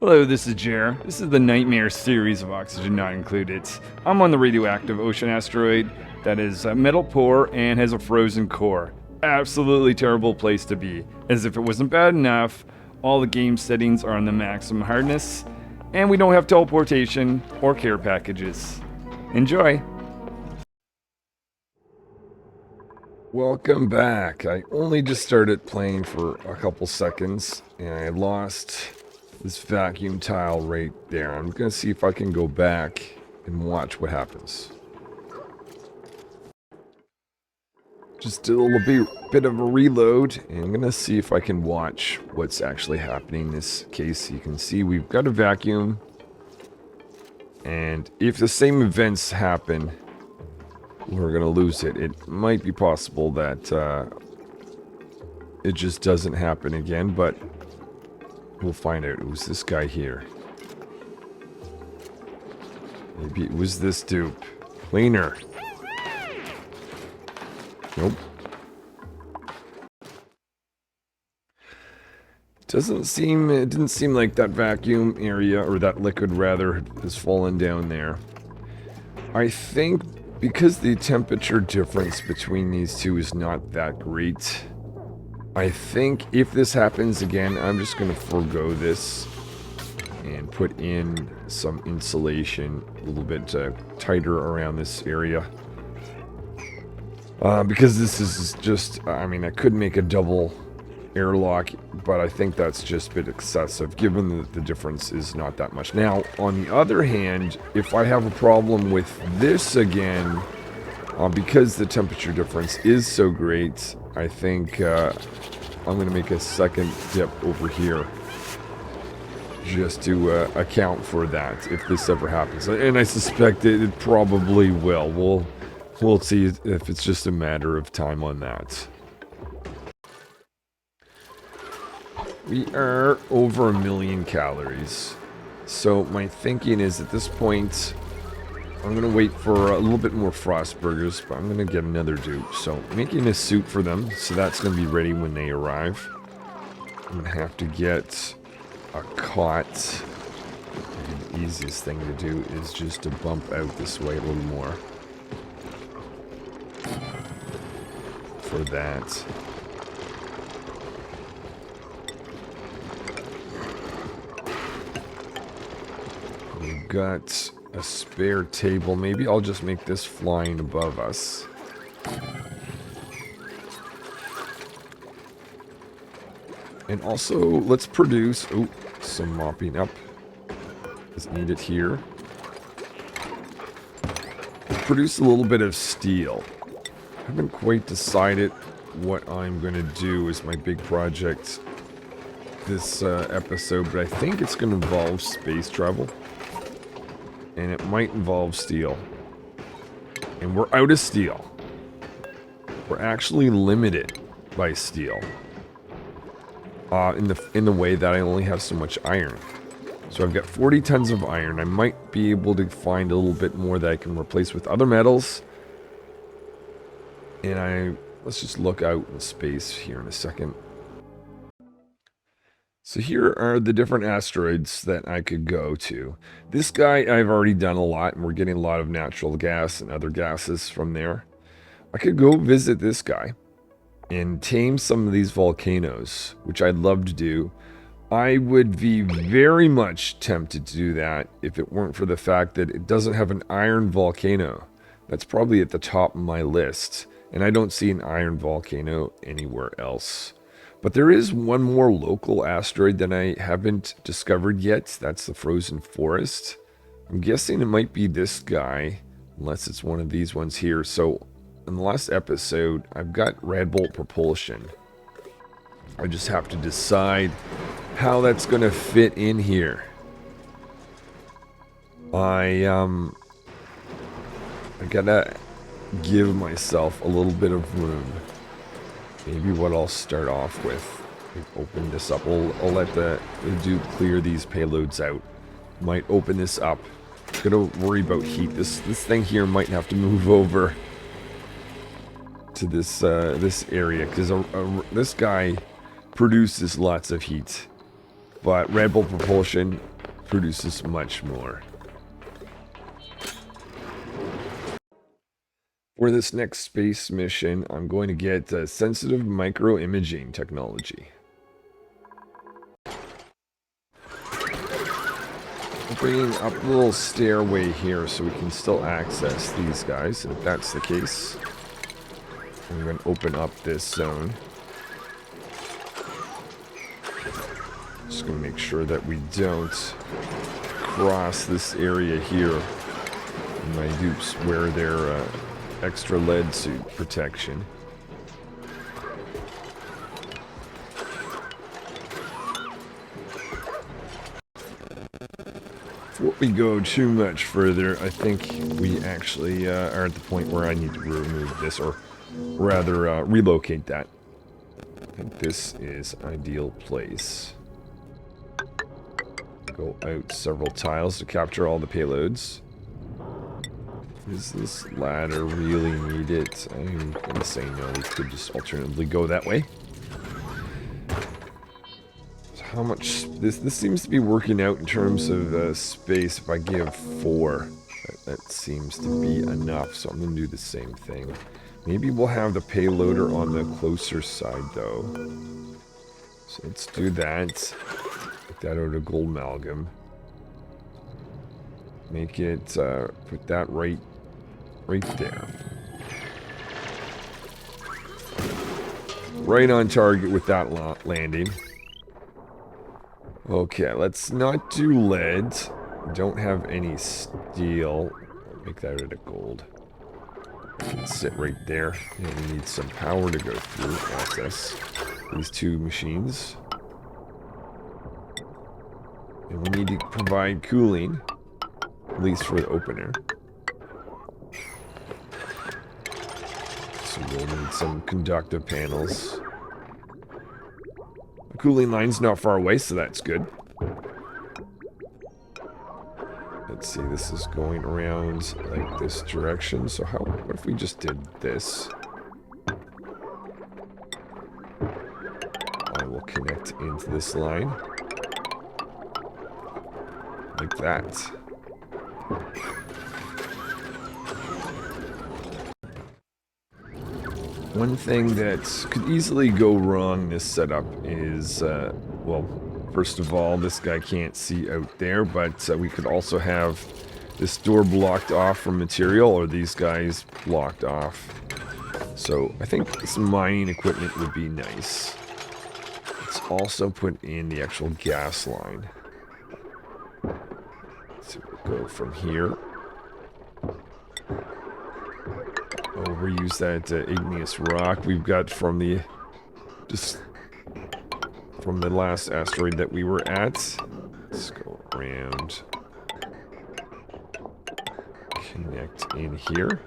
Hello, this is Jer. This is the Nightmare series of Oxygen Not Included. I'm on the radioactive ocean asteroid that is metal poor and has a frozen core. Absolutely terrible place to be. As if it wasn't bad enough, all the game settings are on the maximum hardness, and we don't have teleportation or care packages. Enjoy! Welcome back. I only just started playing for a couple seconds and I lost this vacuum tile right there. I'm gonna see if I can go back and watch what happens. Just did a little bit of a reload and I'm gonna see if I can watch what's actually happening in this case. You can see we've got a vacuum, and if the same events happen, we're gonna lose it. It might be possible that it just doesn't happen again, but we'll find out. It was this guy here. Maybe it was this dupe. Cleaner. Nope. It didn't seem like that vacuum area, or that liquid rather, has fallen down there. I think because the temperature difference between these two is not that great, I think if this happens again, I'm just going to forego this and put in some insulation a little bit tighter around this area. Because this is just, I mean, I could make a double airlock, but I think that's just a bit excessive, given that the difference is not that much. Now, on the other hand, if I have a problem with this again, because the temperature difference is so great, I think I'm going to make a second dip over here, just to account for that, if this ever happens. And I suspect it probably will. We'll see if it's just a matter of time on that. We are over 1 million calories. So my thinking is at this point, I'm going to wait for a little bit more frost burgers, but I'm going to get another dupe. So making a suit for them, so that's going to be ready when they arrive. I'm going to have to get a cot. Maybe the easiest thing to do is just to bump out this way a little more. For that. We've got a spare table. Maybe I'll just make this flying above us. And also, let's produce... Oh, some mopping up is needed here. Let's produce a little bit of steel. I haven't quite decided what I'm going to do as my big project this episode, but I think it's going to involve space travel. And it might involve steel. And we're out of steel. We're actually limited by steel. In the way that I only have so much iron. So I've got 40 tons of iron. I might be able to find a little bit more that I can replace with other metals. And let's just look out in space here in a second. So here are the different asteroids that I could go to. This guy I've already done a lot, and we're getting a lot of natural gas and other gases from there. I could go visit this guy and tame some of these volcanoes, which I'd love to do. I would be very much tempted to do that if it weren't for the fact that it doesn't have an iron volcano. That's probably at the top of my list. And I don't see an iron volcano anywhere else. But there is one more local asteroid that I haven't discovered yet. That's the frozen forest. I'm guessing it might be this guy, unless it's one of these ones here. So in the last episode, I've got red bolt propulsion. I just have to decide how that's going to fit in here. I gotta give myself a little bit of room. Maybe what I'll start off with, open this up. I'll let the dude clear these payloads out. Might open this up. Gotta worry about heat. This thing here might have to move over to this area, because this guy produces lots of heat. but Red Bull propulsion produces much more. For this next space mission, I'm going to get sensitive micro-imaging technology. Bringing up a little stairway here so we can still access these guys, and if that's the case, I'm going to open up this zone. Just going to make sure that we don't cross this area here. My dupes wear their extra lead suit protection. Before we go too much further, I think we actually are at the point where I need to remove this, or rather relocate that. I think this is an ideal place. Go out several tiles to capture all the payloads. Does this ladder really need it? I'm gonna say no, we could just alternatively go that way. So how much... This seems to be working out in terms of space. If I give 4, that seems to be enough, so I'm gonna do the same thing. Maybe we'll have the payloader on the closer side, though. So let's do that. Take that out of gold amalgam. Make it, put that right there. Right on target with that landing. Okay, let's not do lead. Don't have any steel. I'll make that out of gold. Can sit right there. And we need some power to go through. Access these 2 machines. And we need to provide cooling, at least for the opener. So we'll need some conductive panels. The cooling line's not far away, so that's good. Let's see, this is going around like this direction. So what if we just did this? I will connect into this line. Like that. One thing that could easily go wrong in this setup is, well, first of all, this guy can't see out there, but we could also have this door blocked off from material, or these guys blocked off. So I think some mining equipment would be nice. Let's also put in the actual gas line. So we'll go from here. Overuse that igneous rock we've got from the last asteroid that we were at. Let's go around, connect in here.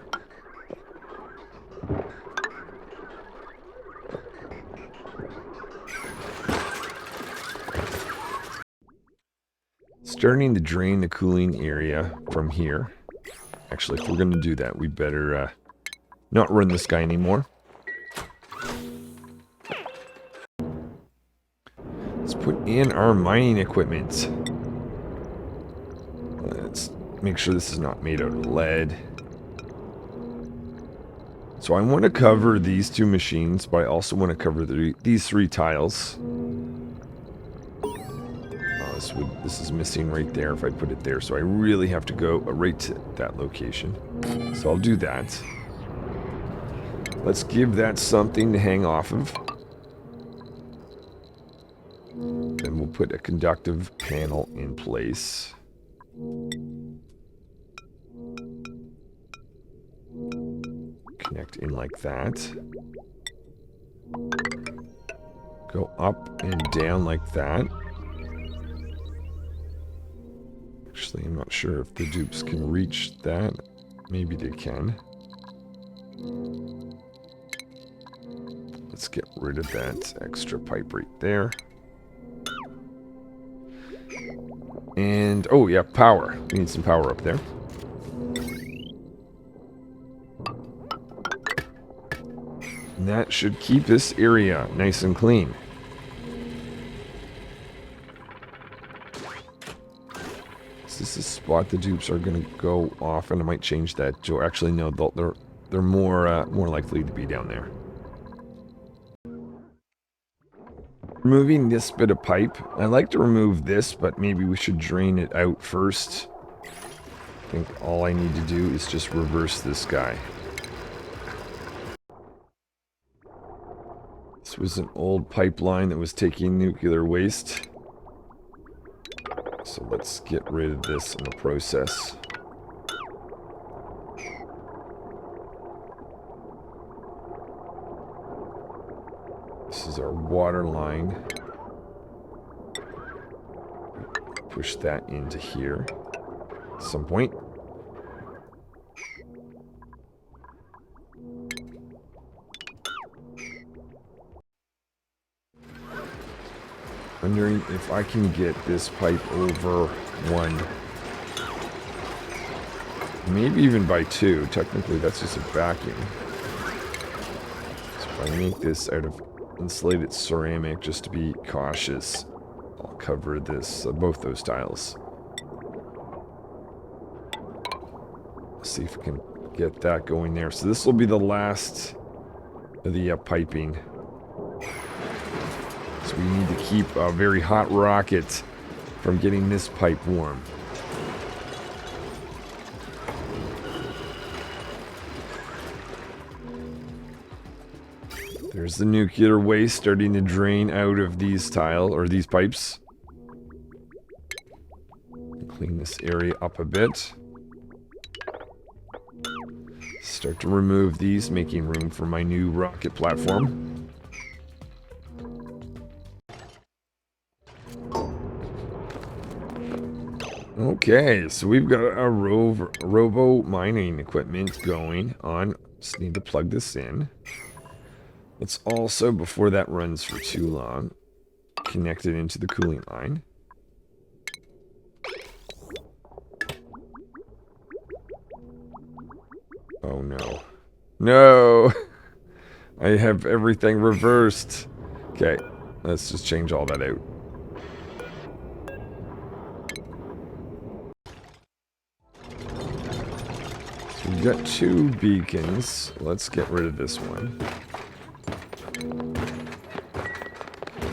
Starting to drain the cooling area from here. Actually, if we're going to do that, we better not run this guy anymore. Let's put in our mining equipment. Let's make sure this is not made out of lead. So I want to cover these 2 machines, but I also want to cover these 3 tiles. This is missing right there if I put it there, so I really have to go right to that location. So I'll do that. Let's give that something to hang off of. Then we'll put a conductive panel in place. Connect in like that. Go up and down like that. Actually, I'm not sure if the dupes can reach that. Maybe they can. Let's get rid of that extra pipe right there. And, oh yeah, power. We need some power up there. And that should keep this area nice and clean. Is this a spot the dupes are going to go off? And I might change that to actually no, they're more likely to be down there. Removing this bit of pipe. I like to remove this, but maybe we should drain it out first. I think all I need to do is just reverse this guy. This was an old pipeline that was taking nuclear waste. So let's get rid of this in the process. This is our water line. Push that into here at some point. Wondering if I can get this pipe over one. Maybe even by two. Technically, that's just a vacuum. So if I make this out of insulated ceramic, just to be cautious, I'll cover this, both those tiles. Let's see if we can get that going there. So this will be the last of the piping. So we need to keep a very hot rocket from getting this pipe warm. There's the nuclear waste starting to drain out of these these pipes. Clean this area up a bit. Start to remove these, making room for my new rocket platform. Okay, so we've got a robo mining equipment going on. Just need to plug this in. Let's also, before that runs for too long, connect it into the cooling line. Oh no. No! I have everything reversed. Okay, let's just change all that out. So we've got two beacons. Let's get rid of this one.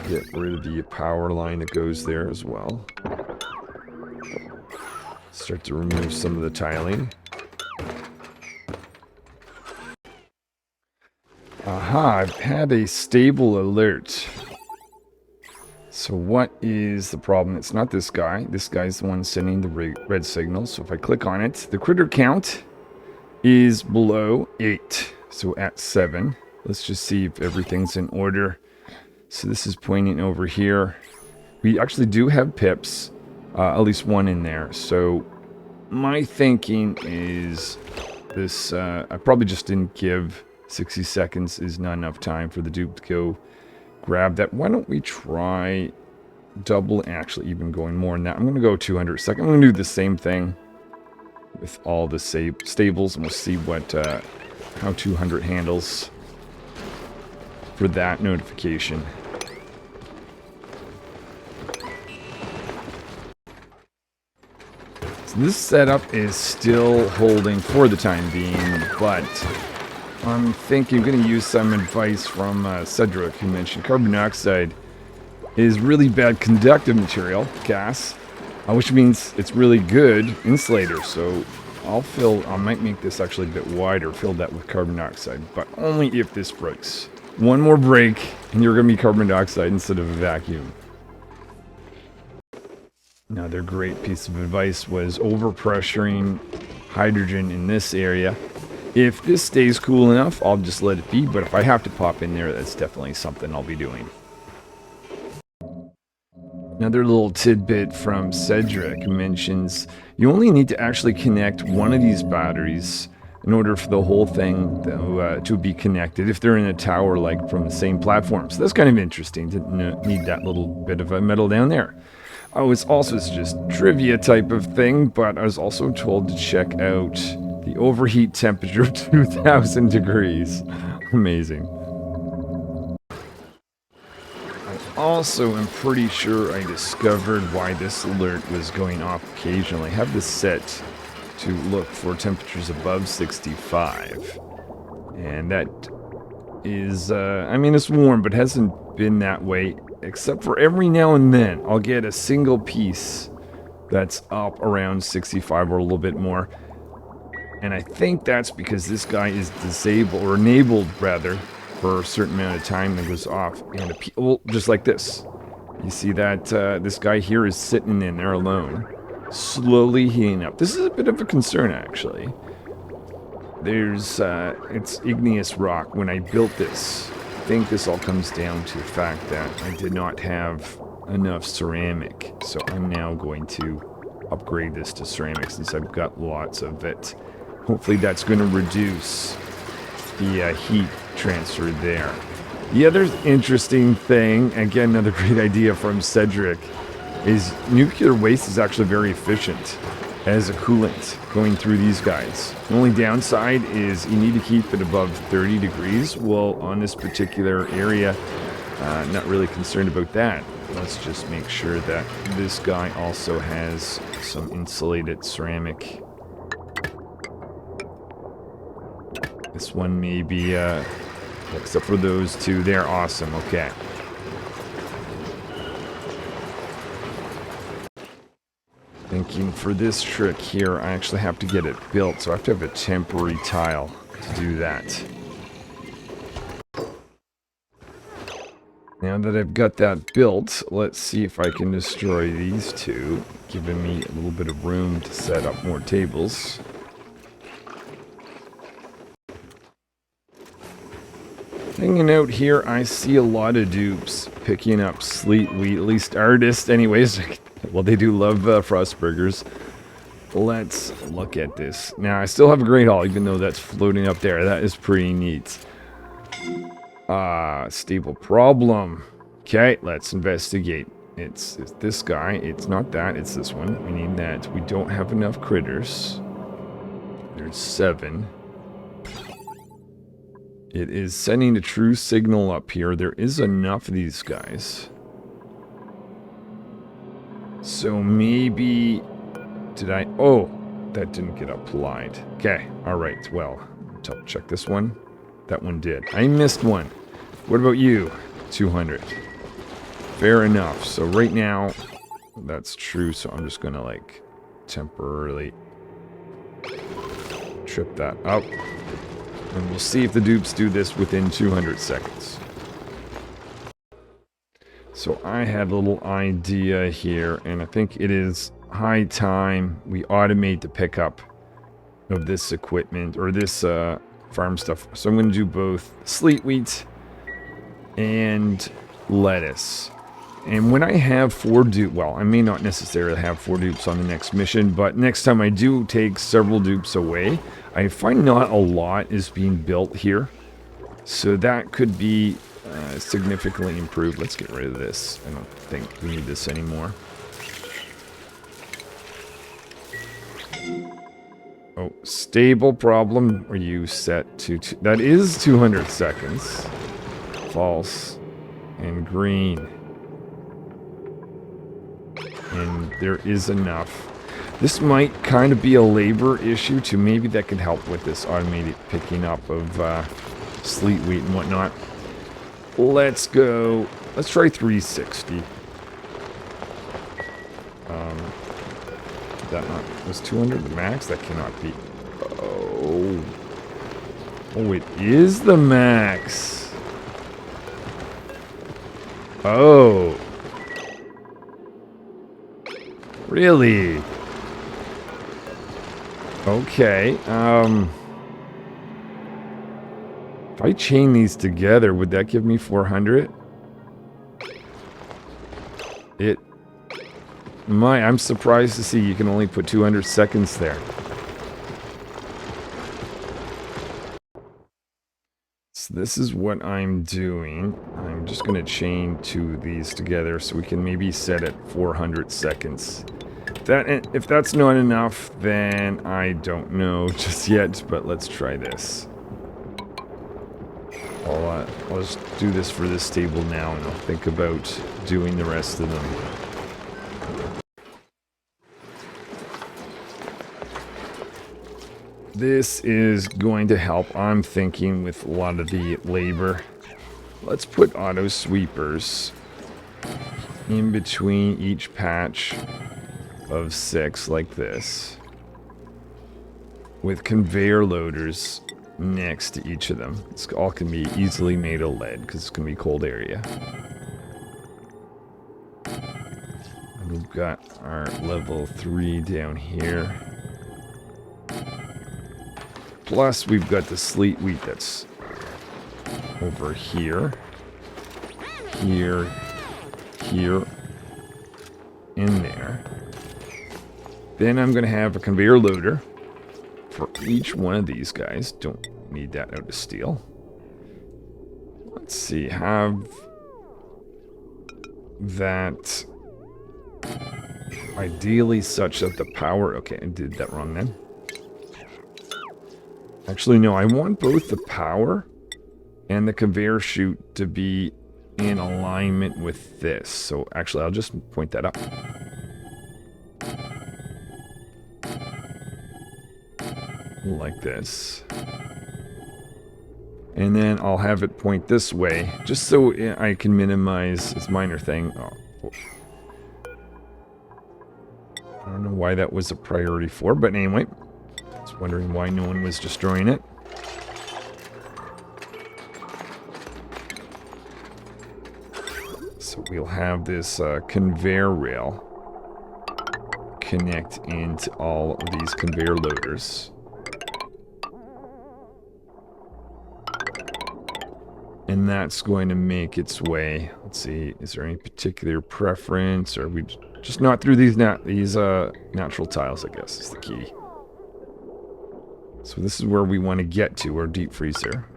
Get rid of the power line that goes there as well. Start to remove some of the tiling. Aha, I've had a stable alert. So what is the problem? It's not this guy. This guy's the one sending the red signal. So if I click on it, the critter count is below 8. So at 7. Let's just see if everything's in order. So this is pointing over here. We actually do have pips, at least one in there. So my thinking is this, I probably just didn't give 60 seconds is not enough time for the dupe to go grab that. Why don't we try double, actually even going more than that. I'm going to go 200 a second. I'm going to do the same thing with all the stables, and we'll see what how 200 handles for that notification. So this setup is still holding for the time being, but I'm thinking I'm going to use some advice from Cedric, who mentioned carbon dioxide is really bad conductive material, gas, which means it's really good insulator. So I might make this actually a bit wider, fill that with carbon dioxide, but only if this breaks. One more break, and you're going to be carbon dioxide instead of a vacuum. Another great piece of advice was overpressuring hydrogen in this area. If this stays cool enough, I'll just let it be, but if I have to pop in there, that's definitely something I'll be doing. Another little tidbit from Cedric mentions you only need to actually connect one of these batteries in order for the whole thing to be connected if they're in a tower like from the same platform. So that's kind of interesting to need that little bit of a metal down there. It's also just trivia type of thing, but I was also told to check out the overheat temperature of 2,000 degrees. Amazing. I also am pretty sure I discovered why this alert was going off occasionally. I have this set to look for temperatures above 65. And that is, I mean, it's warm, but hasn't been that way, except for every now and then I'll get a single piece that's up around 65 or a little bit more. And I think that's because this guy is disabled, or enabled rather, for a certain amount of time that goes off. And well, just like this. You see that this guy here is sitting in there alone, slowly heating up. This is a bit of a concern, actually. There's, it's igneous rock. When I built this, I think this all comes down to the fact that I did not have enough ceramic. So I'm now going to upgrade this to ceramic since I've got lots of it. Hopefully that's going to reduce the heat transfer there. The other interesting thing, again, another great idea from Cedric, is nuclear waste is actually very efficient as a coolant going through these guys. The only downside is you need to keep it above 30 degrees. Well, on this particular area, not really concerned about that. Let's just make sure that this guy also has some insulated ceramic. This one may be, except for those two, they're awesome, okay. Thinking for this trick here, I actually have to get it built, so I have to have a temporary tile to do that. Now that I've got that built, let's see if I can destroy these two, giving me a little bit of room to set up more tables. Hanging out here, I see a lot of dupes picking up sleet wheat, at least artists anyways. Well, they do love frost burgers. Let's look at this. Now, I still have a great hall, even though that's floating up there. That is pretty neat. Stable problem. Okay, let's investigate. It's this guy. It's not that. It's this one. We need that. We don't have enough critters. There's 7. It is sending a true signal up here. There is enough of these guys. So maybe... Did I... Oh, that didn't get applied. Okay, alright, well, check this one. That one did. I missed one. What about you? 200. Fair enough. So right now, that's true, so I'm just gonna, like, temporarily trip that up. And we'll see if the dupes do this within 200 seconds. So I had a little idea here, and I think it is high time we automate the pickup of this equipment, or this farm stuff. So I'm going to do both sleet wheat and lettuce. And when I have 4 dupes, well, I may not necessarily have 4 dupes on the next mission, but next time I do take several dupes away, I find not a lot is being built here. So that could be significantly improved. Let's get rid of this. I don't think we need this anymore. Oh, stable problem. Are you set to... That is 200 seconds. False. And green. And there is enough. This might kind of be a labor issue too. Maybe that could help with this automated picking up of sleet wheat and whatnot. Let's go. Let's try 360. That not was 200 the max? That cannot be. Oh. Oh, it is the max. Oh. Really? Okay, if I chain these together, would that give me 400? It might. I'm surprised to see you can only put 200 seconds there. So this is what I'm doing. I'm just going to chain 2 of these together so we can maybe set it 400 seconds. If that's not enough, then I don't know just yet, but let's try this. I'll just do this for this table now, and I'll think about doing the rest of them. This is going to help, I'm thinking, with a lot of the labor. Let's put auto sweepers in between each patch of 6 like this, with conveyor loaders next to each of them. It's all can be easily made of lead because it's going to be a cold area. And we've got our level 3 down here. Plus, we've got the sleet wheat that's over here, here, here, in there. Then I'm going to have a conveyor loader for each one of these guys. Don't need that out of steel. Let's see, have that ideally such that the power... Okay, I did that wrong then. Actually, no, I want both the power and the conveyor chute to be in alignment with this. So actually, I'll just point that up. Like this. And then I'll have it point this way, just so I can minimize this minor thing. Oh. I don't know why that was a priority for, but anyway. I was wondering why no one was destroying it. So we'll have this conveyor rail connect into all of these conveyor loaders. And that's going to make its way. Let's see, is there any particular preference? Or are we just not through these natural tiles, I guess, is the key. So this is where we want to get to, our deep freezer.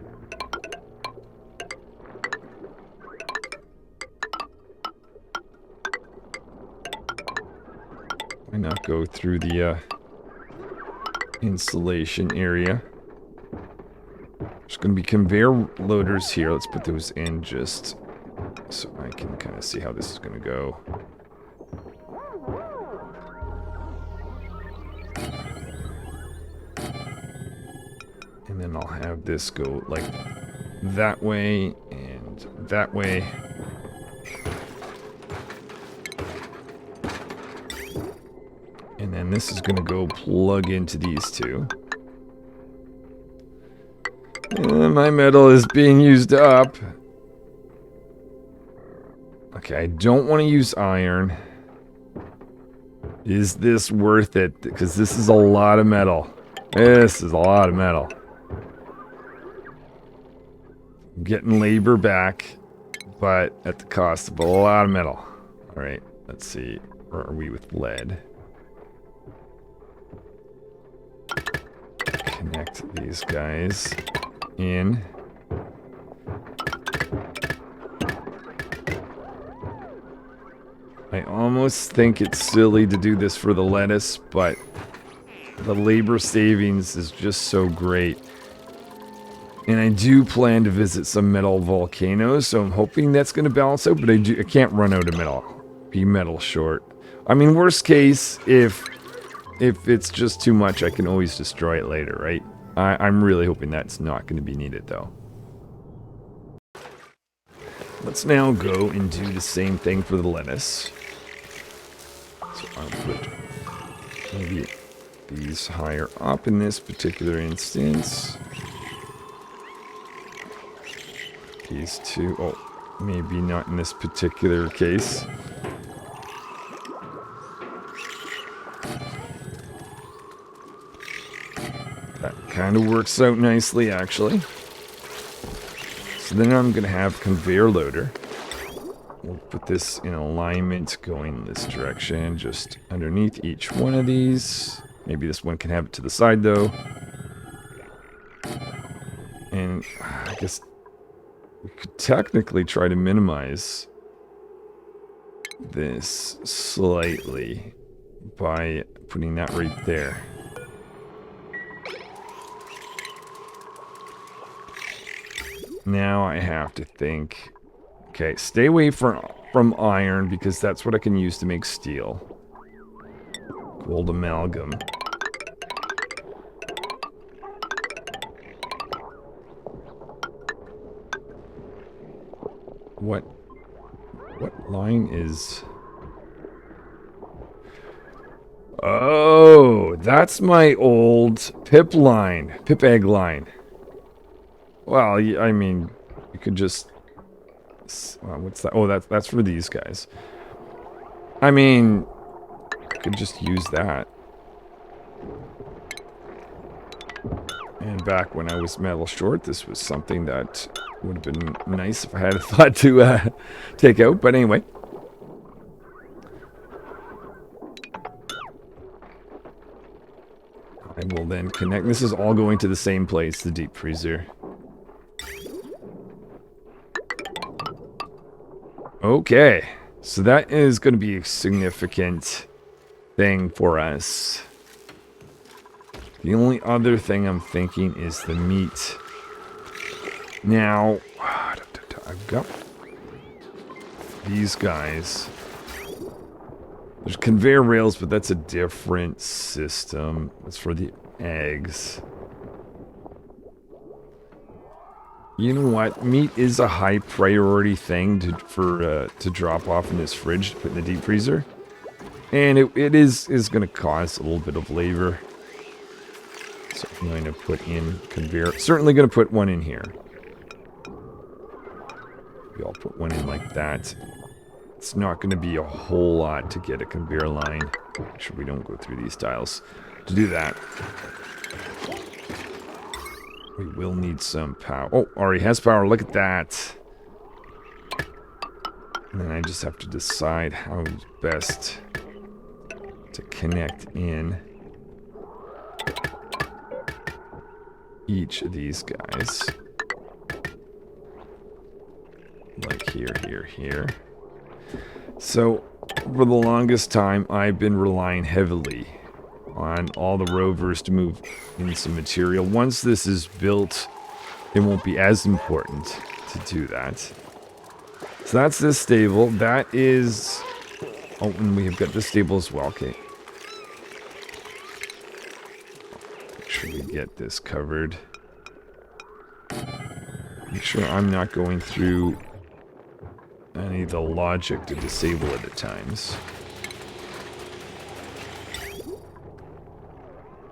Why not go through the insulation area? There's going to be conveyor loaders here. Let's put those in just so I can kind of see how this is going to go. And then I'll have this go like that way and that way. And then this is going to go plug into these two. My metal is being used up. Okay, I don't want to use iron. Is this worth it? Because this is a lot of metal. This is a lot of metal. I'm getting labor back, but at the cost of a lot of metal. Alright, let's see. Where are we with lead? Connect these guys in. I almost think it's silly to do this for the lettuce, but the labor savings is just so great. And I do plan to visit some metal volcanoes, so I'm hoping that's going to balance out, but I can't run out of metal. Be metal short. I mean, worst case, if it's just too much, I can always destroy it later, right? I'm really hoping that's not going to be needed, though. Let's now go and do the same thing for the lettuce. So I'll put maybe these higher up in this particular instance. These two, oh, maybe not in this particular case. That kind of works out nicely, actually. So then I'm going to have conveyor loader. We'll put this in alignment going this direction, just underneath each one of these. Maybe this one can have it to the side, though. And I guess we could technically try to minimize this slightly by putting that right there. Now I have to think. Okay, stay away from iron because that's what I can use to make steel. Gold amalgam. What line is... Oh, that's my old pip line. Pip egg line. Well, I mean, you could just... what's that? Oh, that's for these guys. I mean, I could just use that. And back when I was metal short, this was something that would have been nice if I had a thought to take out. But anyway. I will then connect. This is all going to the same place, the deep freezer. Okay. So that is going to be a significant thing for us. The only other thing I'm thinking is the meat. Now, I've got these guys. There's conveyor rails, but that's a different system. That's for the eggs. You know what? Meat is a high priority thing to drop off in this fridge to put in the deep freezer. And it is going to cost a little bit of labor. So I'm going to put in conveyor. Certainly going to put one in here. Maybe I'll put one in like that. It's not going to be a whole lot to get a conveyor line. Make sure we don't go through these tiles to do that. We will need some power. Oh, already has power. Look at that. And then I just have to decide how best to connect in each of these guys. Like here. So, for the longest time, I've been relying heavily on all the rovers to move in some material. Once this is built, it won't be as important to do that. So that's this stable. That is... Oh, and we have got this stable as well. Okay. Make sure we get this covered. Make sure I'm not going through any of the logic to disable it at times.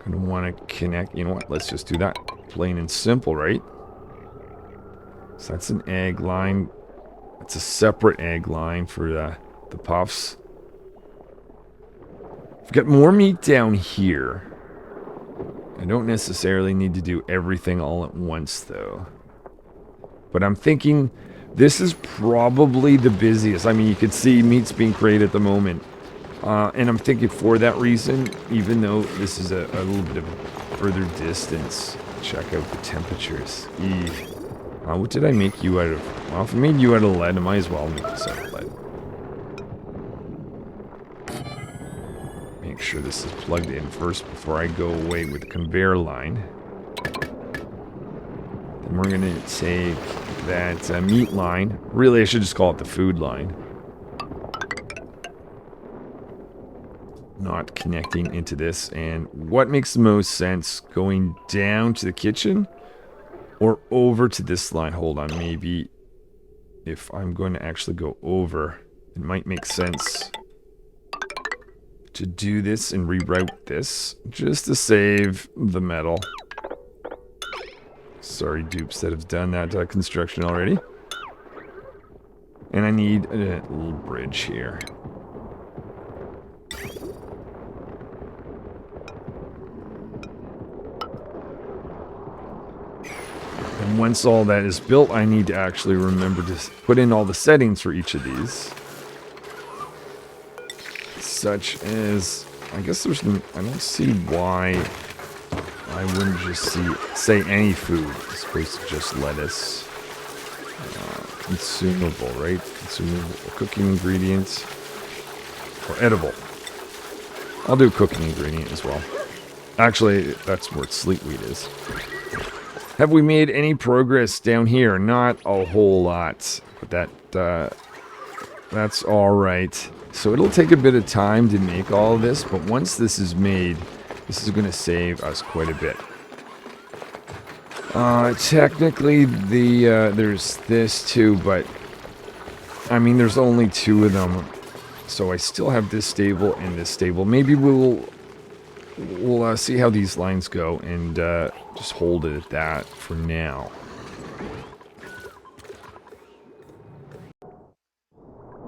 Gonna want to connect. You know what? Let's just do that. Plain and simple, right? So that's an egg line. That's a separate egg line for the puffs. We've got more meat down here. I don't necessarily need to do everything all at once, though. But I'm thinking this is probably the busiest. I mean, you could see meat's being created at the moment. And I'm thinking for that reason, even though this is a little bit of a further distance, check out the temperatures. What did I make you out of? Well, if I made you out of lead, I might as well make this out of lead. Make sure this is plugged in first before I go away with the conveyor line. Then we're going to take that meat line. Really, I should just call it the food line. Not connecting into this. And what makes the most sense? Going down to the kitchen or over to this line? Hold on, maybe if I'm going to actually go over, it might make sense to do this and reroute this just to save the metal. Sorry, dupes that have done that construction already. And I need a little bridge here. And once all that is built, I need to actually remember to put in all the settings for each of these. Such as, I guess there's, I don't see why I wouldn't just say any food as opposed to just lettuce. Consumable, right? Consumable, cooking ingredients, or edible. I'll do cooking ingredient as well. Actually, that's where sleep wheat is. Have we made any progress down here? Not a whole lot, but that's all right. So it'll take a bit of time to make all of this, but once this is made, this is going to save us quite a bit. Technically, there's this too, but I mean, there's only 2 of them, so I still have this stable and this stable. Maybe we'll see how these lines go and just hold it at that for now.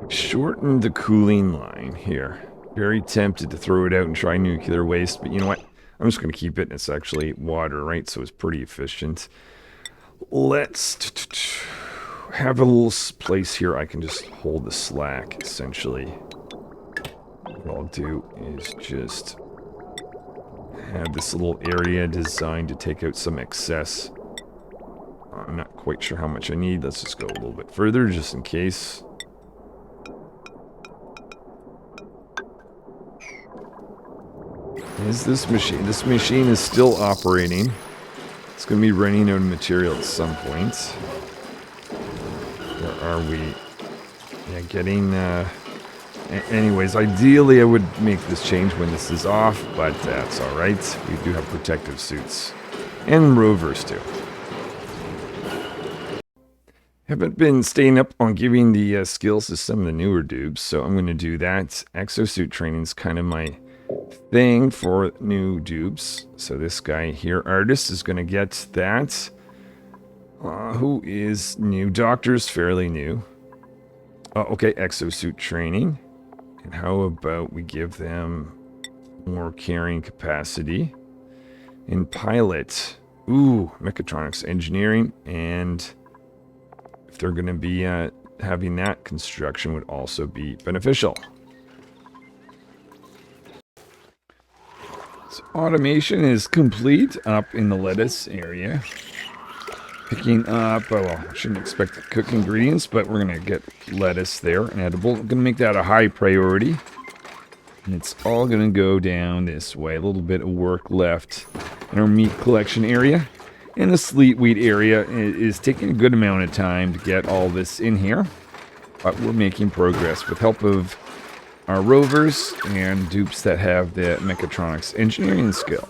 Shorten the cooling line here. Very tempted to throw it out and try nuclear waste, but you know what? I'm just going to keep it. It's actually water, right? So it's pretty efficient. Let's have a little place here I can just hold the slack, essentially. What I'll do is just have this little area designed to take out some excess. I'm not quite sure how much I need. Let's just go a little bit further, just in case. Is this machine? This machine is still operating. It's going to be running out of material at some point. Where are we? Yeah, getting... anyways, ideally I would make this change when this is off, but that's alright. We do have protective suits. And rovers too. Haven't been staying up on giving the skills to some of the newer dupes, so I'm going to do that. Exosuit training is kind of my thing for new dupes. So this guy here, Artist, is going to get that. Who is new? Doctor's fairly new. Okay, exosuit training. And how about we give them more carrying capacity? In pilot, ooh, mechatronics engineering, and if they're going to be having that, construction would also be beneficial. So automation is complete up in the lettuce area. Picking up, well, I shouldn't expect to cook ingredients, but we're going to get lettuce there, edible. I'm going to make that a high priority. And it's all going to go down this way. A little bit of work left in our meat collection area. And the sleet wheat area is taking a good amount of time to get all this in here. But we're making progress with help of our rovers and dupes that have the mechatronics engineering skill.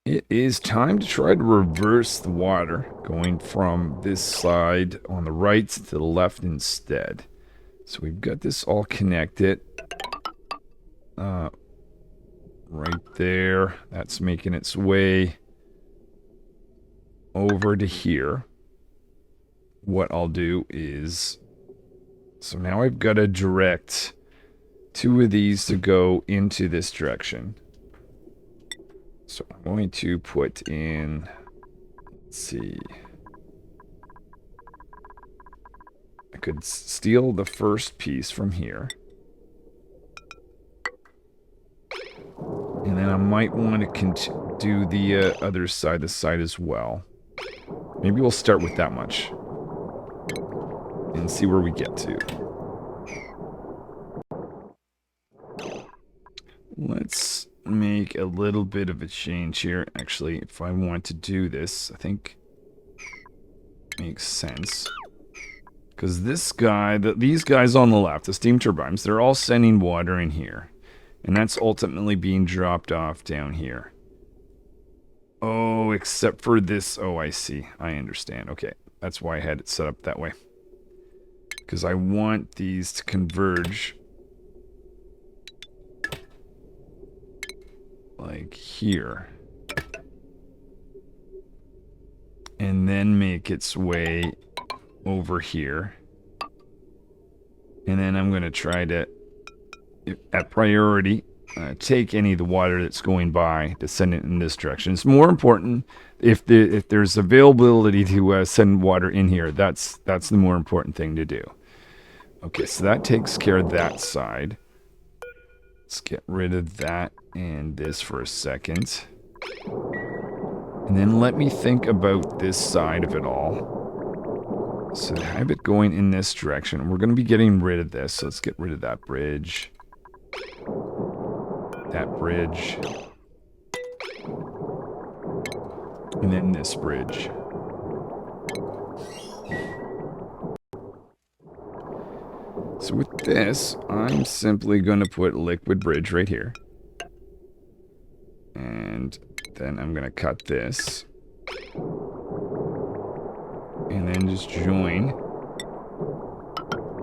It is time to try to reverse the water, going from this side on the right to the left instead. So we've got this all connected. Right there. That's making its way over to here. What I'll do is... So now I've got to direct 2 of these to go into this direction. So I'm going to put in, let's see, I could steal the first piece from here. And then I might want to do the other side, this side as well. Maybe we'll start with that much. And see where we get to. Let's make a little bit of a change here. Actually, if I want to do this, I think makes sense. Because this guy, these guys on the left, the steam turbines, they're all sending water in here. And that's ultimately being dropped off down here. Oh, except for this. Oh, I see. I understand. Okay. That's why I had it set up that way. Because I want these to converge like here. And then make its way over here. And then I'm going to try to, at priority, take any of the water that's going by to send it in this direction. It's more important if there's availability to send water in here. That's the more important thing to do. Okay, so that takes care of that side. Let's get rid of that and this for a second. And then let me think about this side of it all. So I have it going in this direction. We're going to be getting rid of this. So let's get rid of that bridge. That bridge. And then this bridge. So with this, I'm simply going to put liquid bridge right here. And then I'm going to cut this. And then just join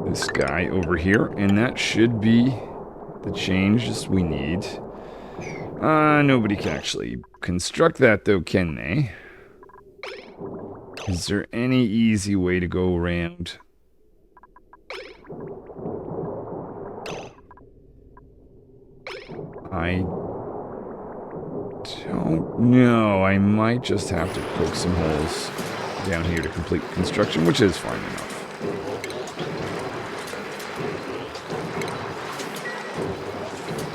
this guy over here. And that should be the changes we need. Nobody can actually construct that though, can they? Is there any easy way to go around? I don't know. I might just have to poke some holes down here to complete construction, which is fine enough.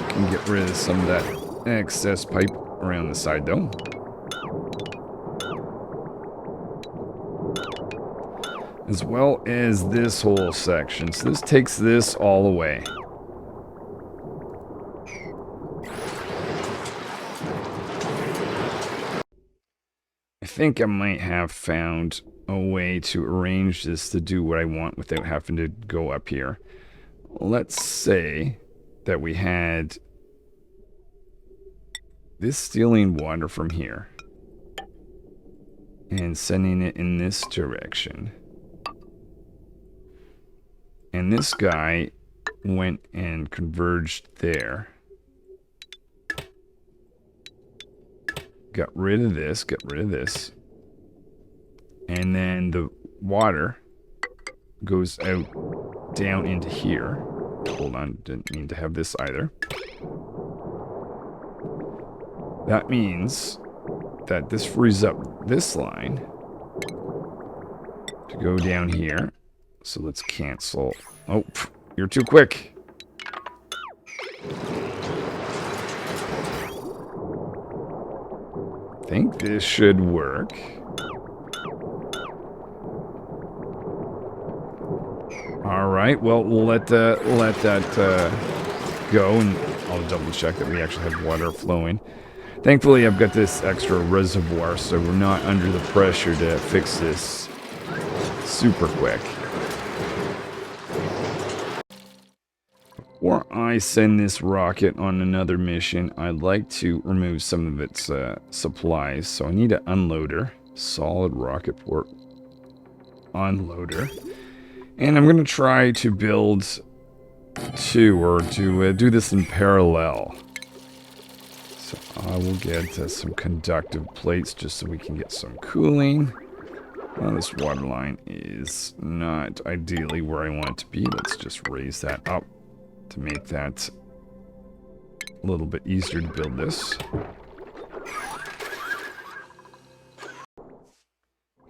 Can get rid of some of that excess pipe around the side though. As well as this whole section. So this takes this all away. I think I might have found a way to arrange this to do what I want without having to go up here. Let's say that we had this stealing water from here and sending it in this direction. And this guy went and converged there. Got rid of this, got rid of this. And then the water goes out down into here. Hold on, didn't mean to have this either. That means that this frees up this line to go down here. So let's cancel. Oh, you're too quick. I think this should work. All right, well, we'll let that go, and I'll double check that we actually have water flowing. Thankfully, I've got this extra reservoir, so we're not under the pressure to fix this super quick. Before I send this rocket on another mission, I'd like to remove some of its supplies. So I need an unloader, solid rocket port unloader. And I'm going to try to build two, or to do this in parallel. So I will get some conductive plates just so we can get some cooling. Well, this water line is not ideally where I want it to be. Let's just raise that up to make that a little bit easier to build this.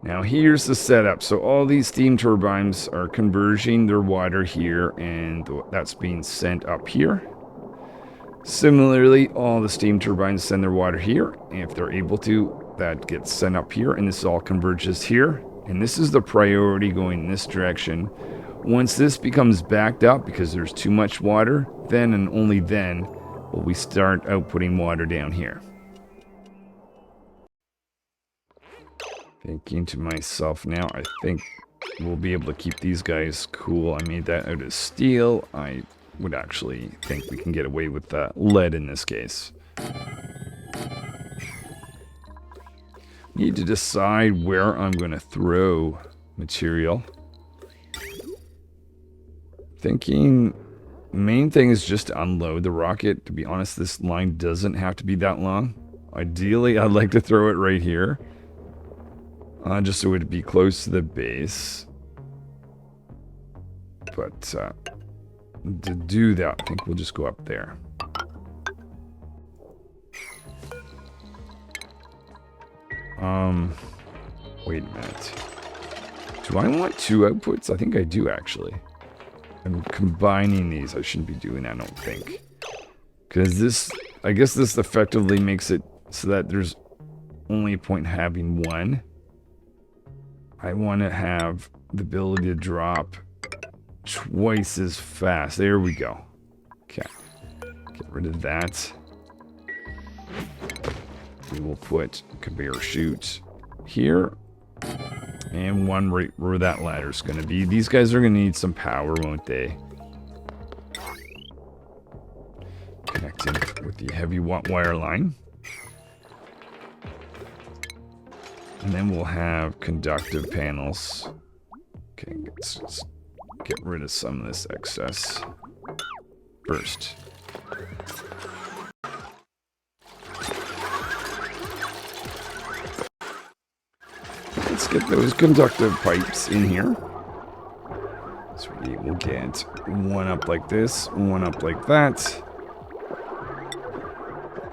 Now here's the setup. So all these steam turbines are converging their water here, and that's being sent up here. Similarly, all the steam turbines send their water here, and if they're able to, that gets sent up here, and this all converges here. And this is the priority going in this direction. Once this becomes backed up because there's too much water, then and only then will we start outputting water down here. Thinking to myself now, I think we'll be able to keep these guys cool. I made that out of steel. I would actually think we can get away with lead in this case. Need to decide where I'm going to throw material. Thinking main thing is just to unload the rocket. To be honest, this line doesn't have to be that long. Ideally, I'd like to throw it right here. Just so it'd be close to the base. But to do that, I think we'll just go up there. Wait a minute. Do I want two outputs? I think I do, actually. I'm combining these. I shouldn't be doing that, I don't think. Because this, I guess this effectively makes it so that there's only a point in having one. I want to have the ability to drop twice as fast. There we go. Okay. Get rid of that. We will put a conveyor chute here. And one right where that ladder's going to be. These guys are going to need some power, won't they? Connecting with the heavy wire line. And then we'll have conductive panels. Okay, let's get rid of some of this excess first. Let's get those conductive pipes in here. So we will get one up like this, one up like that.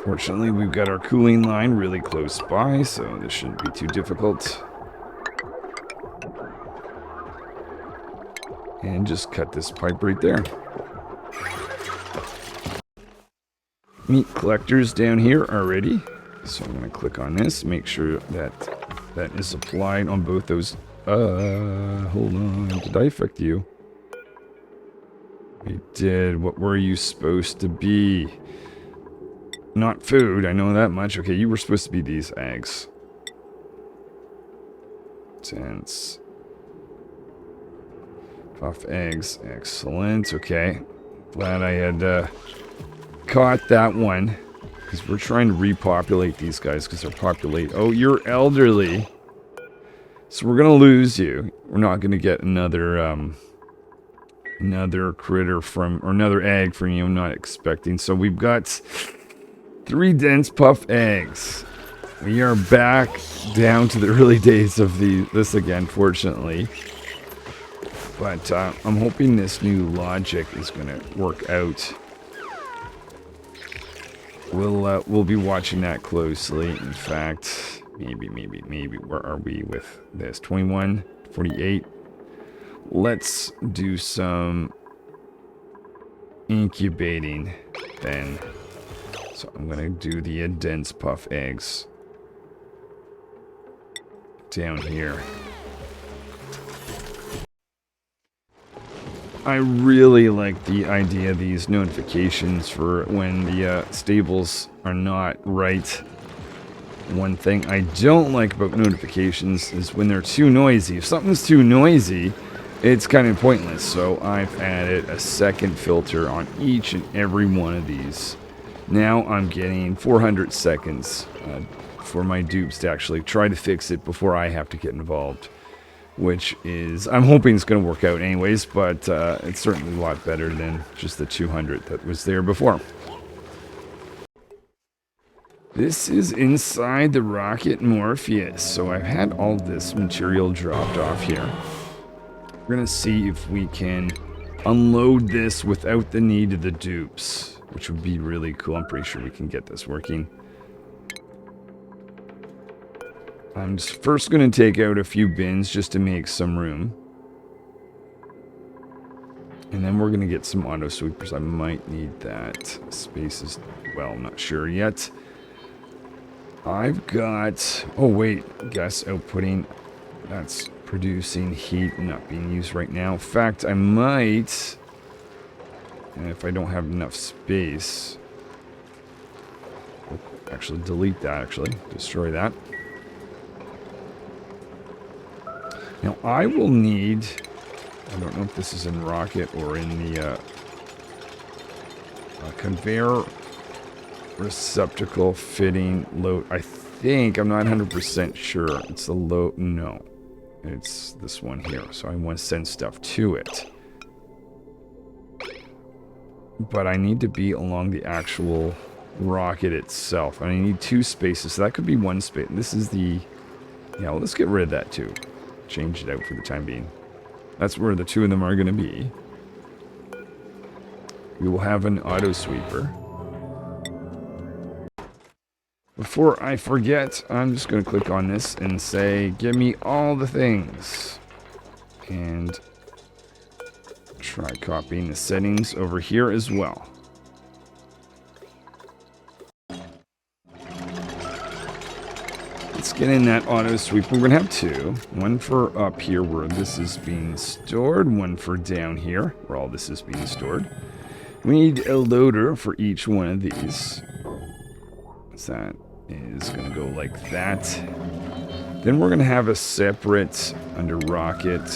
Fortunately, we've got our cooling line really close by, so this shouldn't be too difficult. And just cut this pipe right there. Meat collectors down here are ready. So I'm going to click on this, make sure that that is applied on both those. Hold on. Did I affect you? We did. What were you supposed to be? Not food. I know that much. Okay, you were supposed to be these eggs. Tense. Puff eggs. Excellent. Okay. Glad I had caught that one. Because we're trying to repopulate these guys because they're populate. Oh, you're elderly. So we're going to lose you. We're not going to get another critter from, or another egg from you. I'm not expecting. So we've got 3 dense puff eggs. We are back down to the early days of this again, fortunately. But I'm hoping this new logic is going to work out. We'll be watching that closely. In fact, maybe. Where are we with this? 21, 48. Let's do some incubating then. So I'm going to do the dense puff eggs down here. I really like the idea of these notifications for when the stables are not right. One thing I don't like about notifications is when they're too noisy. If something's too noisy, it's kind of pointless. So I've added a second filter on each and every one of these. Now I'm getting 400 seconds for my dupes to actually try to fix it before I have to get involved. Which is, I'm hoping it's going to work out anyways, but it's certainly a lot better than just the 200 that was there before. This is inside the rocket Morpheus, so I've had all this material dropped off here. We're going to see if we can unload this without the need of the dupes, which would be really cool. I'm pretty sure we can get this working. I'm just first going to take out a few bins just to make some room. And then we're going to get some auto sweepers. I might need that. Space is, well, not sure yet. I've got, oh wait, gas outputting. That's producing heat not being used right now. In fact, I might, if I don't have enough space, actually delete that, destroy that. Now, I will need, I don't know if this is in rocket or in the conveyor receptacle fitting load. I think, I'm not 100% sure. It's the load, no. It's this one here. So I want to send stuff to it. But I need to be along the actual rocket itself. And I need 2 spaces. So that could be 1 space. This is the, yeah, well, let's get rid of that too. Change it out for the time being. That's where the 2 of them are going to be. We will have an auto sweeper. Before I forget, I'm just going to click on this and say, give me all the things. And try copying the settings over here as well. Let's get in that auto sweep. We're going to have 2. One for up here where this is being stored. One for down here where all this is being stored. We need a loader for each one of these. What's that? is going to go like that. Then we're going to have a separate under rocket.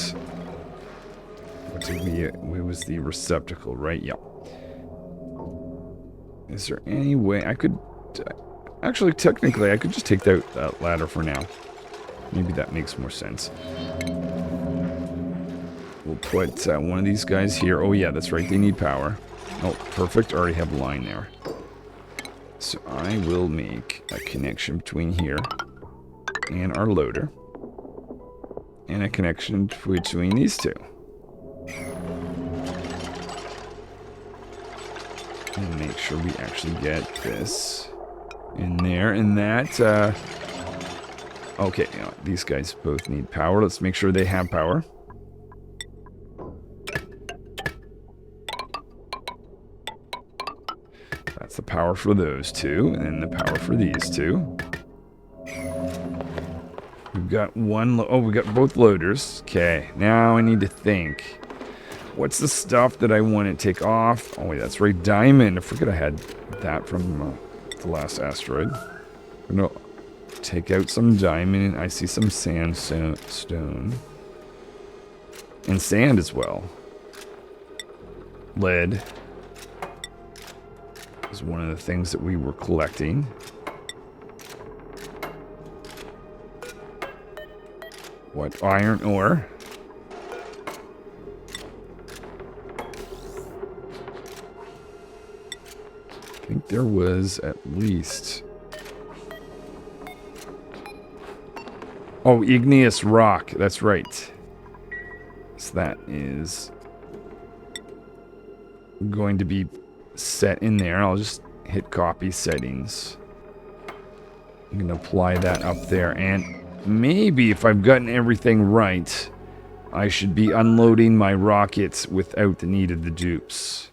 What did we? It was the receptacle, right? Yep. Is there any way I could? Actually, technically, I could just take that ladder for now. Maybe that makes more sense. We'll put one of these guys here. Oh yeah, that's right. They need power. Oh, perfect. Already have a line there. So I will make a connection between here and our loader. And a connection between these two. And make sure we actually get this in there. And that, okay, you know, these guys both need power. Let's make sure they have power. That's the power for those two, and the power for these two. We've got one, oh, we got both loaders. Okay, now I need to think. What's the stuff that I want to take off? Oh, wait, that's right, diamond. I forget I had that from the last asteroid. I'm gonna take out some diamond. I see some sandstone. And sand as well. Lead is one of the things that we were collecting. What? Iron ore. I think there was at least... Oh, igneous rock. That's right. So that is going to be set in there. I'll just hit copy settings. I'm going to apply that up there. And maybe if I've gotten everything right, I should be unloading my rockets without the need of the dupes,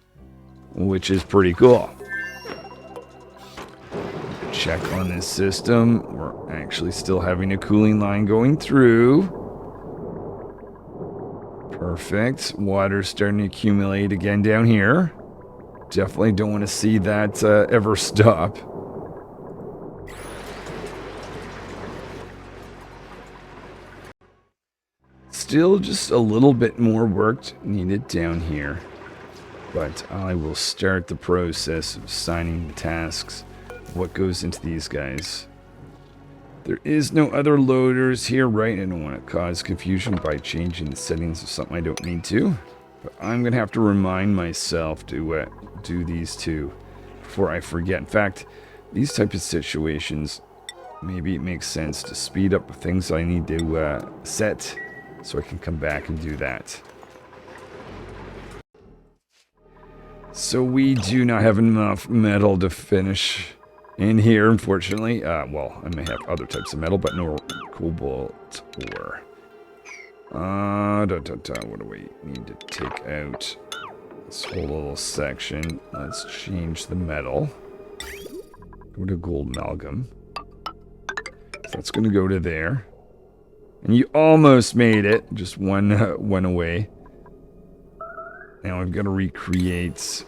which is pretty cool. Check on this system. We're actually still having a cooling line going through. Perfect. Water's starting to accumulate again down here. Definitely don't want to see that ever stop. Still just a little bit more work needed down here. But I will start the process of assigning the tasks. What goes into these guys. There is no other loaders here, right? I don't want to cause confusion by changing the settings of something I don't need to. But I'm going to have to remind myself to do these two before I forget. In fact, these type of situations, maybe it makes sense to speed up the things I need to set so I can come back and do that. So we do not have enough metal to finish in here, unfortunately. Well, I may have other types of metal, but no cobalt ore. What do we need to take out? This whole little section. Let's change the metal. Go to gold amalgam. So that's going to go to there. And you almost made it. Just one away. Now I've got to recreate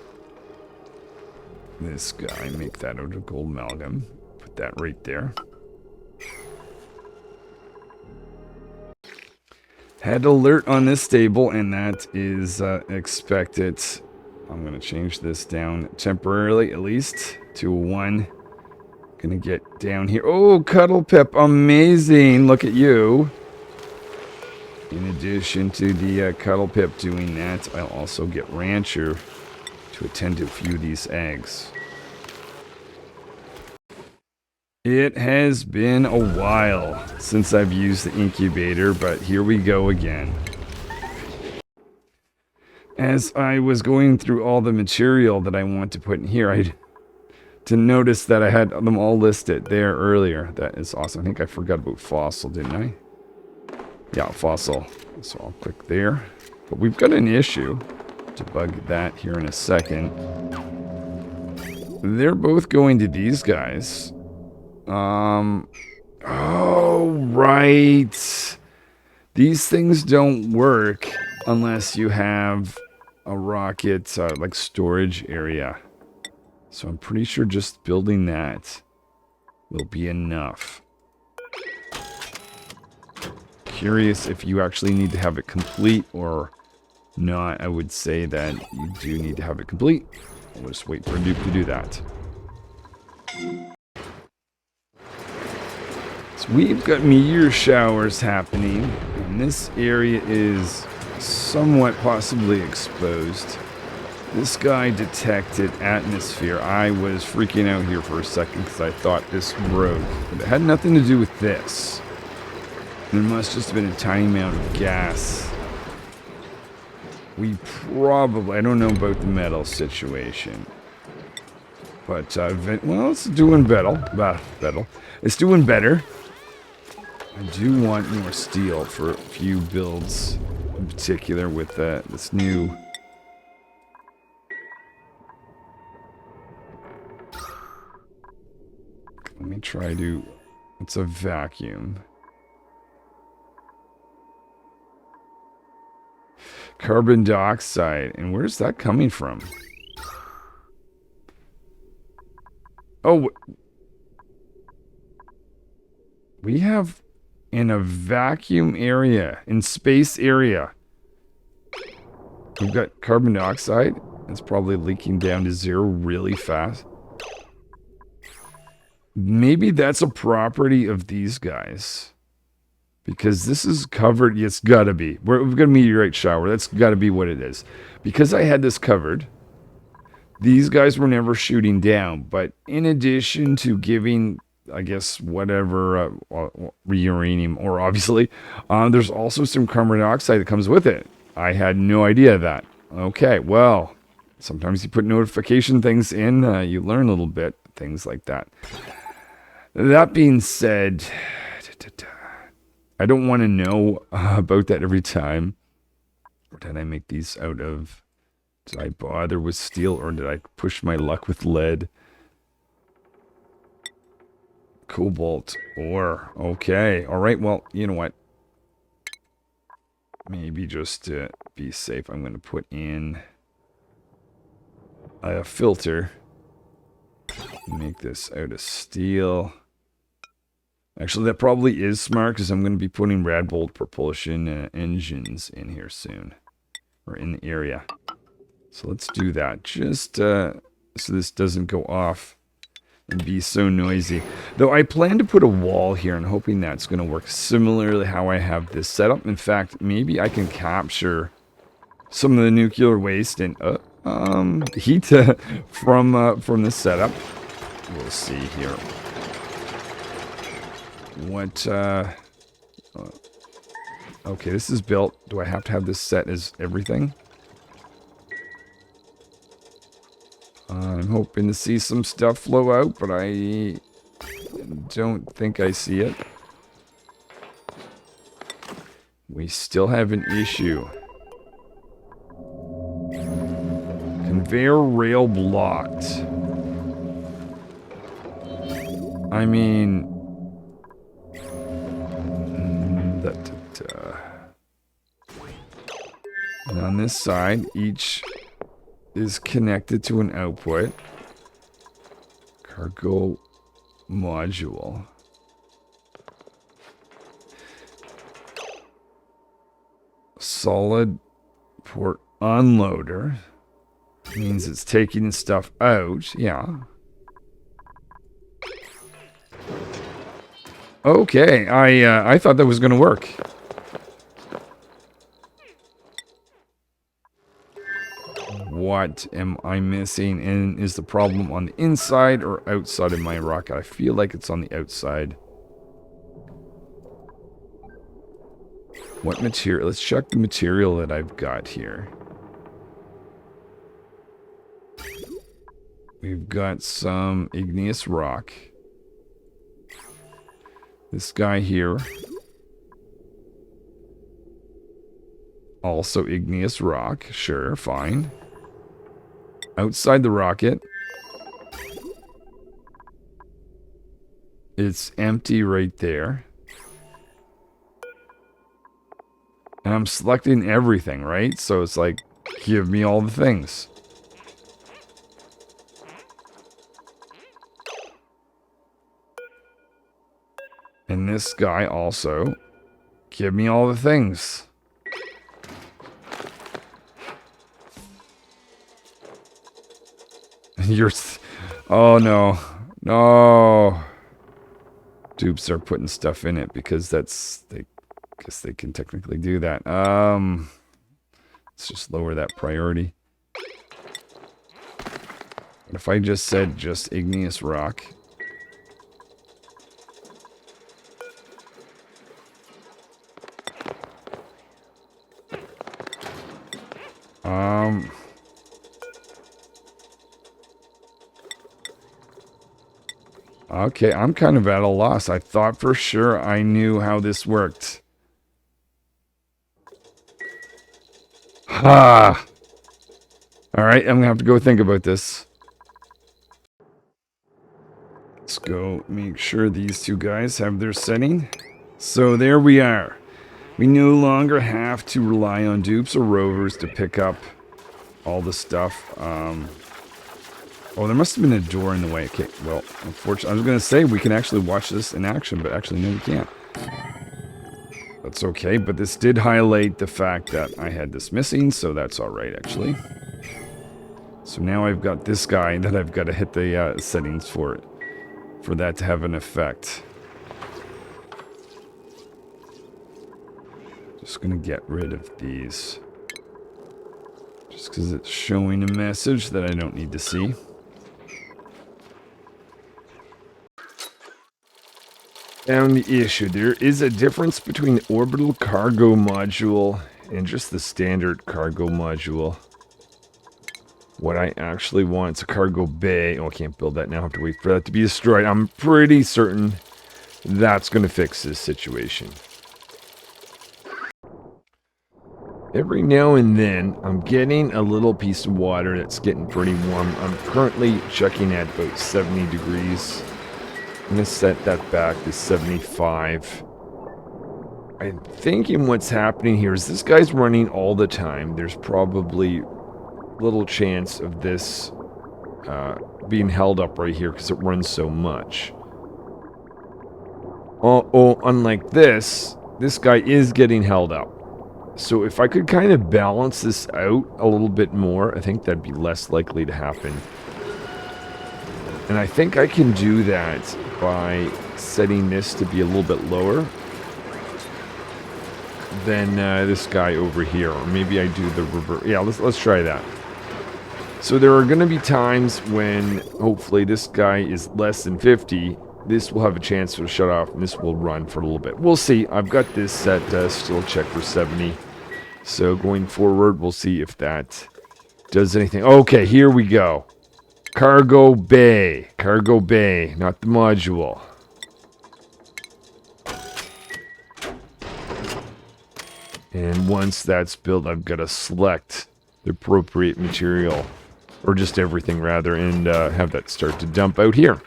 this guy. Make that out of gold amalgam. Put that right there. Had alert on this table, and that is expected. I'm going to change this down temporarily, at least, to 1. Gonna get down here. Oh, Cuddle Pip, amazing. Look at you. In addition to the Cuddle Pip doing that, I'll also get Rancher to attend to a few of these eggs. It has been a while since I've used the incubator, but here we go again. As I was going through all the material that I want to put in here, I didn't notice that I had them all listed there earlier. That is awesome. I think I forgot about fossil, didn't I? Yeah, fossil. So I'll click there. But we've got an issue. Debug that here in a second. They're both going to these guys. Oh, right. These things don't work unless you have a rocket, like storage area. So I'm pretty sure just building that will be enough. Curious if you actually need to have it complete or not. I would say that you do need to have it complete. I'll just wait for Duke to do that. So we've got meteor showers happening, and this area is somewhat possibly exposed. This guy detected atmosphere. I was freaking out here for a second because I thought this broke. But it had nothing to do with this. There must just have been a tiny amount of gas. We probably... I don't know about the metal situation. But, well, it's doing better. It's doing better. I do want more steel for a few builds. In particular with this new... Let me try to... It's a vacuum. Carbon dioxide. And where's that coming from? Oh. We have in a vacuum area, in space area. We've got carbon dioxide. It's probably leaking down to 0 really fast. Maybe that's a property of these guys. Because this is covered. It's gotta be. We've got a meteorite shower. That's gotta be what it is. Because I had this covered, these guys were never shooting down. But in addition to giving, I guess, whatever, uranium, or obviously, there's also some carbon dioxide that comes with it. I had no idea of that. Okay, well, sometimes you put notification things in, you learn a little bit, things like that. That being said, I don't want to know about that every time. Or did I make these out of... Did I bother with steel, or did I push my luck with lead? Cobalt ore. Okay. Alright, well, you know what? Maybe just to be safe, I'm going to put in a filter. Make this out of steel. Actually, that probably is smart because I'm going to be putting rad bolt propulsion engines in here soon. Or in the area. So let's do that. Just so this doesn't go off and be so noisy. Though I plan to put a wall here and hoping that's going to work similarly how I have this set up. In fact, maybe I can capture some of the nuclear waste and heat from the setup. We'll see here. What, okay, this is built. Do I have to have this set as everything? I'm hoping to see some stuff flow out, but I don't think I see it. We still have an issue. Conveyor rail blocked. I mean... And on this side, each is connected to an output. Cargo module. Solid port unloader. Means it's taking stuff out. Yeah. Okay, I thought that was going to work. What am I missing? And is the problem on the inside or outside of my rocket? I feel like it's on the outside. What material? Let's check the material that I've got here. We've got some igneous rock. This guy here. Also igneous rock. Sure, fine. Outside the rocket. It's empty right there. And I'm selecting everything, right? So it's like, give me all the things. And this guy also. Give me all the things. You're... Oh, no. No. Dupes are putting stuff in it because that's... I guess they can technically do that. Let's just lower that priority. What if I just said just igneous rock? Okay, I'm kind of at a loss. I thought for sure I knew how this worked. Ha! Alright, I'm gonna have to go think about this. Let's go make sure these two guys have their setting. So there we are. We no longer have to rely on dupes or rovers to pick up all the stuff. Oh, there must have been a door in the way. Okay, well, unfortunately, I was going to say we can actually watch this in action, but actually, no, we can't. That's okay, but this did highlight the fact that I had this missing, so that's alright, actually. So now I've got this guy that I've got to hit the settings for that to have an effect. Just going to get rid of these. Just because it's showing a message that I don't need to see. Found the issue. There is a difference between the orbital cargo module and just the standard cargo module. What I actually want is a cargo bay. Oh, I can't build that now. I have to wait for that to be destroyed. I'm pretty certain that's going to fix this situation. Every now and then, I'm getting a little piece of water that's getting pretty warm. I'm currently checking at about 70 degrees. I'm going to set that back to 75. I'm thinking what's happening here is this guy's running all the time. There's probably little chance of this being held up right here because it runs so much. Oh, unlike this guy is getting held up. So if I could kind of balance this out a little bit more, I think that'd be less likely to happen. And I think I can do that by setting this to be a little bit lower than this guy over here. Or maybe I do the reverse. Yeah, let's try that. So there are going to be times when hopefully this guy is less than 50. This will have a chance to shut off and this will run for a little bit. We'll see. I've got this set still checked for 70. So going forward, we'll see if that does anything. Okay, here we go. Cargo bay. Cargo bay, not the module. And once that's built, I've got to select the appropriate material. Or just everything, rather, and have that start to dump out here.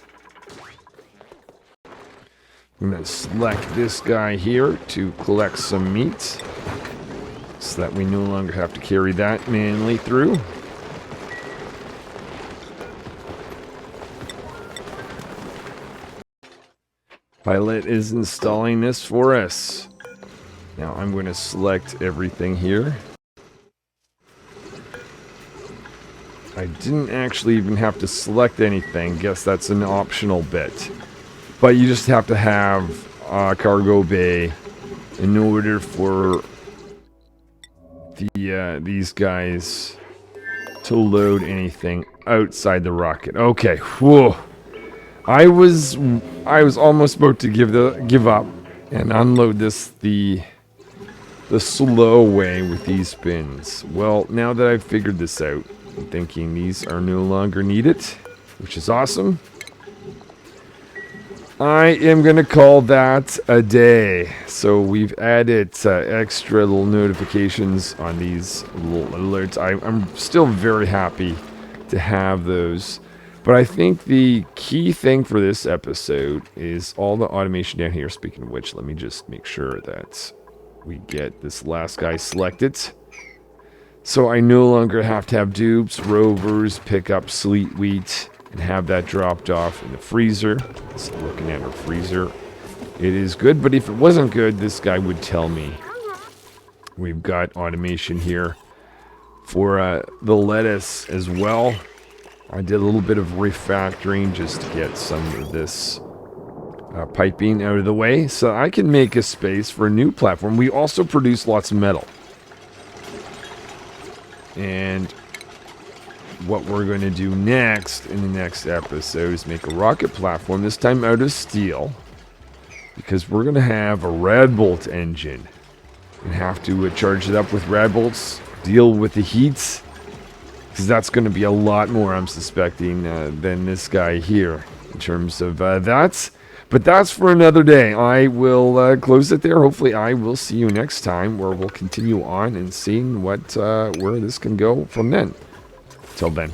I'm going to select this guy here to collect some meat. So that we no longer have to carry that manually through. Pilot is installing this for us. Now I'm going to select everything here. I didn't actually even have to select anything. Guess that's an optional bit. But you just have to have a cargo bay in order for these guys to load anything outside the rocket. Okay, whoa. I was almost about to give up and unload this the slow way with these bins. Well, now that I've figured this out, I'm thinking these are no longer needed, which is awesome. I am going to call that a day. So we've added extra little notifications on these little alerts. I'm still very happy to have those. But I think the key thing for this episode is all the automation down here. Speaking of which, let me just make sure that we get this last guy selected. So I no longer have to have dupes, rovers, pick up sleet wheat, and have that dropped off in the freezer. So looking at our freezer. it is good, but if it wasn't good, this guy would tell me. We've got automation here for the lettuce as well. I did a little bit of refactoring just to get some of this piping out of the way so I can make a space for a new platform. We also produce lots of metal. And what we're going to do next in the next episode is make a rocket platform, this time out of steel, because we're going to have a rad bolt engine and have to charge it up with rad bolts, deal with the heats, because that's going to be a lot more, I'm suspecting, than this guy here in terms of that. But that's for another day. I will close it there. Hopefully I will see you next time, where we'll continue on and seeing what where this can go from then. Till then.